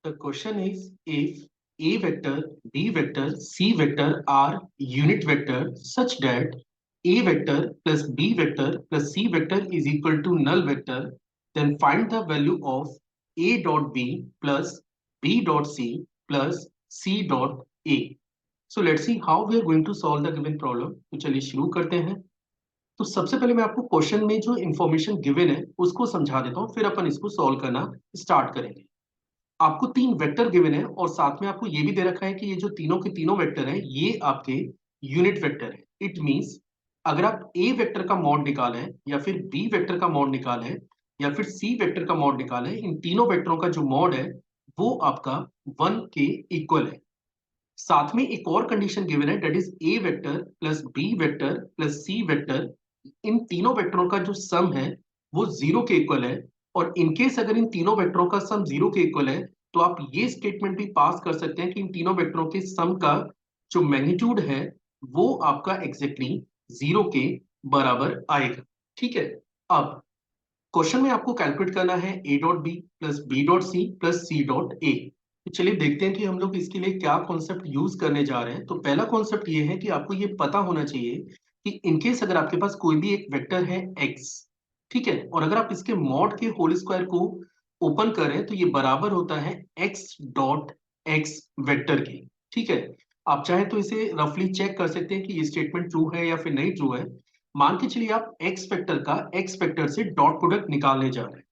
The question is if A vector, B vector, C vector are unit vector such that A vector plus B vector plus C vector is equal to null vector, then find the value of A dot B plus B dot C plus C dot A. So let's see how we are going to solve the given problem. तो चलिए शुरू करते हैं। तो सबसे पहले मैं आपको क्वेश्चन में जो इंफॉर्मेशन गिवन है उसको समझा देता हूँ, फिर अपन इसको सॉल्व करना स्टार्ट करेंगे। आपको तीन वेक्टर गिवन है और साथ में आपको ये भी दे रखा है कि ये जो तीनों के तीनों वेक्टर हैं ये आपके यूनिट वेक्टर है। इट मींस अगर आप ए वेक्टर का मॉड निकालें या फिर बी वेक्टर का मॉड निकालें या फिर सी वेक्टर का मॉड निकालें, इन तीनों वेक्टरों का जो मॉड है वो आपका 1 के इक्वल है। साथ में एक और कंडीशन गिवन है, that is A vector plus B vector plus C vector, इन तीनों वेक्टरों का जो सम है वो जीरो के इक्वल है। और इनकेस अगर इन तीनों वेक्टरों का सम जीरो के इक्वल है तो आप ये स्टेटमेंट भी पास कर सकते हैं कि इन तीनों वेक्टरों के सम का जो मैग्नीट्यूड है वो आपका एग्जैक्टली जीरो के बराबर आएगा। ठीक है। अब क्वेश्चन में आपको कैलकुलेट करना है a dot b plus b dot c plus c dot a. तो चलिए देखते हैं कि हम लोग इसके लिए क्या कॉन्सेप्ट यूज करने जा रहे हैं। तो पहला कॉन्सेप्ट ये है कि आपको ये पता होना चाहिए कि इनकेस अगर आपके पास कोई भी एक वेक्टर है एक्स, ठीक है, और अगर आप इसके मॉड के होल स्क्वायर को ओपन करें तो ये बराबर होता है एक्स डॉट एक्स वेक्टर के। ठीक है। आप चाहें तो इसे रफली चेक कर सकते हैं कि ये स्टेटमेंट ट्रू है या फिर नहीं ट्रू है। मान के चलिए आप एक्स वेक्टर का एक्स वेक्टर से डॉट प्रोडक्ट निकालने जा रहे हैं,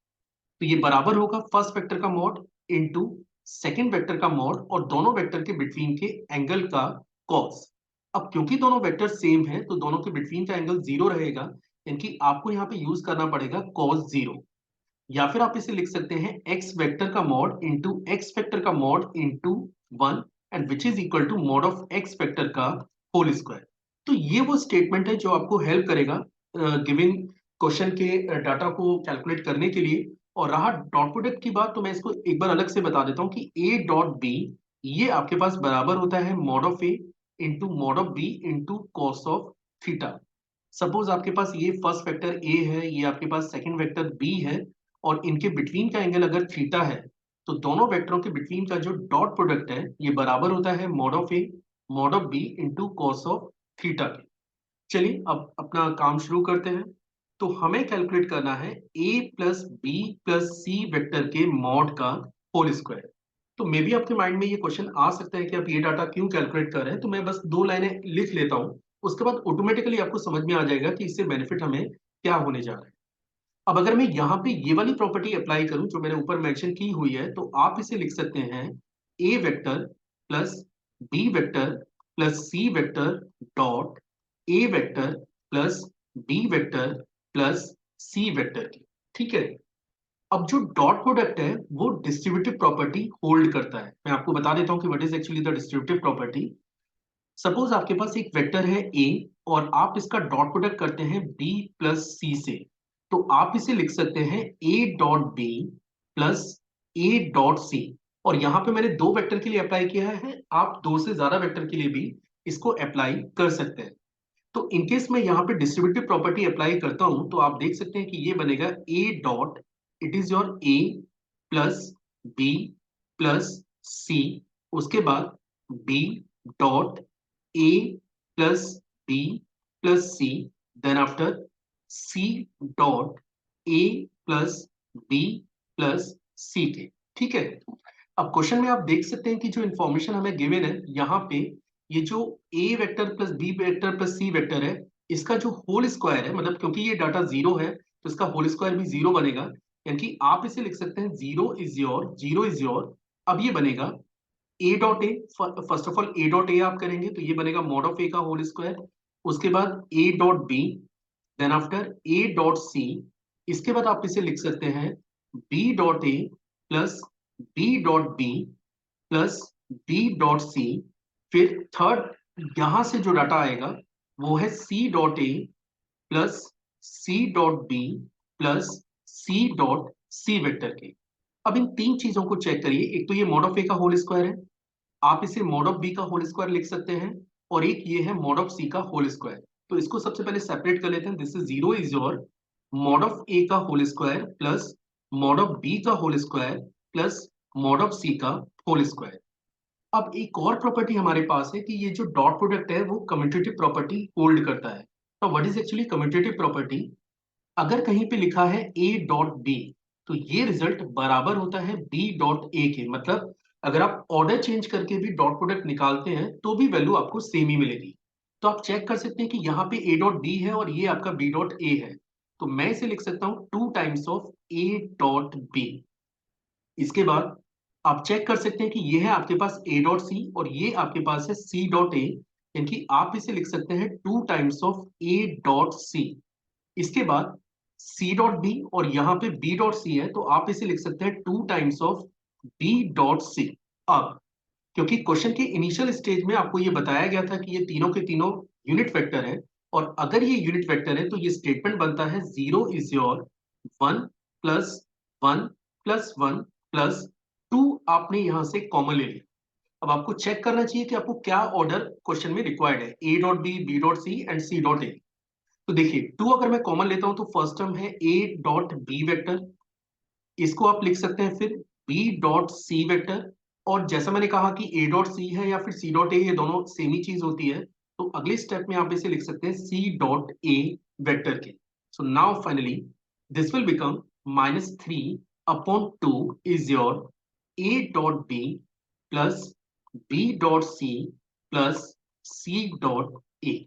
तो ये बराबर होगा फर्स्ट वेक्टर का मॉड इनटू सेकंड वेक्टर का मॉड और दोनों वेक्टर के बिटवीन के एंगल का कॉस। अब क्योंकि दोनों वेक्टर सेम है तो दोनों के बिटवीन का एंगल जीरो रहेगा, यानी आपको यहाँ पे यूज करना पड़ेगा कॉस जीरो। या फिर आप इसे लिख सकते हैं एक्स वेक्टर का मॉड इंटू एक्स वेक्टर का mod into one, and which is equal to mod of x vector का होल स्क्वायर। तो ये वो स्टेटमेंट है जो आपको हेल्प करेगा गिवन क्वेश्चन के डाटा को कैलकुलेट करने के लिए। और रहा डॉट प्रोडक्ट की बात, तो मैं इसको एक बार अलग से बता देता हूँ कि ए डॉट बी ये आपके पास बराबर होता है mod of a into mod of b into cos of theta. Suppose आपके पास ये फर्स्ट वेक्टर ए है, ये आपके पास सेकंड वेक्टर बी है, और इनके बिटवीन का एंगल अगर थीटा है तो दोनों वेक्टरों के बिटवीन का जो डॉट प्रोडक्ट है ये बराबर होता है mod of a mod of b into cos of theta के। चलिए अब अपना काम शुरू करते हैं। तो हमें कैलकुलेट करना है ए plus B plus C vector के मॉड का होल स्क्वायर। तो मे भी आपके माइंड में ये क्वेश्चन आ सकता है कि आप ये डाटा क्यों कैलकुलेट कर रहे हैं, तो मैं बस दो लाइनें लिख लेता हूं, उसके बाद ऑटोमेटिकली आपको समझ में आ जाएगा कि इससे बेनिफिट हमें क्या होने जा रहा है। अब अगर मैं यहाँ पे ये वाली प्रॉपर्टी अप्लाई करूं जो मैंने ऊपर मेंशन की हुई है, तो आप इसे लिख सकते हैं A vector plus B vector plus C vector dot A vector plus B vector plus C vector की। ठीक है। अब जो डॉट प्रोडक्ट है वो डिस्ट्रीब्यूटिव प्रॉपर्टी होल्ड करता है। मैं आपको बता देता हूं कि what is actually the distributive property. Suppose आपके पास एक वेक्टर है ए और आप इसका डॉट प्रोडक्ट करते हैं बी प्लस सी से, तो आप इसे लिख सकते हैं a dot b plus a dot c. और यहां पे मैंने दो वेक्टर के लिए अप्लाई किया है, आप दो से ज्यादा वेक्टर के लिए भी इसको अप्लाई कर सकते हैं। तो इनकेस मैं यहाँ पे डिस्ट्रीब्यूटिव प्रॉपर्टी अप्लाई करता हूं तो आप देख सकते हैं कि ये बनेगा A dot, it is your A plus B plus C, उसके बाद बी डॉट ए plus B plus C, then after C dot ए प्लस बी प्लस सी के। ठीक है। अब क्वेश्चन में आप देख सकते हैं कि जो इंफॉर्मेशन हमें गिवन है यहाँ पे, ये जो A vector plus B vector plus C vector है इसका जो होल स्क्वायर है, मतलब क्योंकि ये डाटा जीरो है तो इसका होल स्क्वायर भी जीरो बनेगा। यानी कि आप इसे लिख सकते हैं zero is your, zero is your. अब ये बनेगा A dot A, first of all A dot A आप करेंगे तो ये बनेगा मॉड ऑफ ए का होल स्क्वायर, उसके बाद a dot b, then after a dot c, इसके बाद आप इसे लिख सकते हैं बी डॉट ए plus b dot b plus b dot c. फिर थर्ड यहां से जो डाटा आएगा वो है सी डॉट ए plus c dot b plus c dot c vector के। अब इन तीन चीजों को चेक करिए, एक तो ये मॉड ऑफ ए का होल स्क्वायर है, आप इसे मॉड ऑफ बी का होल स्क्वायर लिख सकते हैं, और एक ये है मॉड ऑफ सी का होल स्क्वायर। तो इसको सबसे पहले सेपरेट कर लेते हैं। This is zero is your mod of A का whole square plus mod of B का whole square plus mod of C का होल स्क्वायर। अब एक और प्रॉपर्टी हमारे पास है कि ये जो डॉट प्रोडक्ट है वो कम्यूटेटिव प्रॉपर्टी होल्ड करता है। तो what is actually commutative property? अगर कहीं पे लिखा है ए डॉट बी, तो ये रिजल्ट बराबर होता है बी डॉट ए के। मतलब अगर आप ऑर्डर चेंज करके भी डॉट प्रोडक्ट निकालते हैं तो भी वैल्यू आपको सेम ही मिलेगी। तो आप चेक कर सकते हैं कि यहाँ पे ए डॉट बी है और ये आपका बी डॉट ए है। तो मैं इसे लिख सकता हूँ 2 times of a dot b. इसके बाद आप चेक कर सकते हैं कि ये है आपके पास ए डॉट सी और ये आपके पास है सी डॉट ए, यानी कि आप इसे लिख सकते हैं 2 times of a dot c. इसके बाद सी डॉट बी और यहाँ पे बी डॉट सी है, तो आप इसे लिख सकते हैं 2 times of b dot c. अब क्योंकि क्वेश्चन के इनिशियल स्टेज में आपको ये बताया गया था कि ये तीनों के तीनों यूनिट वेक्टर है, और अगर ये यूनिट वेक्टर है तो ये स्टेटमेंट बनता है 0 is your 1 plus 1 plus 1 plus 2। आपने यहां से कॉमन ले लिया। अब आपको चेक करना चाहिए कि आपको क्या ऑर्डर क्वेश्चन में रिक्वायर्ड है, a dot b dot c and c dot a. तो देखिए 2 अगर मैं कॉमन लेता हूं तो फर्स्ट टर्म है ए डॉट बी वेक्टर, इसको आप लिख सकते हैं फिर बी डॉट सी वेक्टर। और जैसा मैंने कहा कि ए डॉट सी है या फिर सी डॉट ए, ये दोनों सेम ही चीज होती है, तो अगले स्टेप में आप इसे लिख सकते हैं सी डॉट ए वेक्टर के। So now finally this will become -3/2 is your a dot b plus b dot c plus c dot A.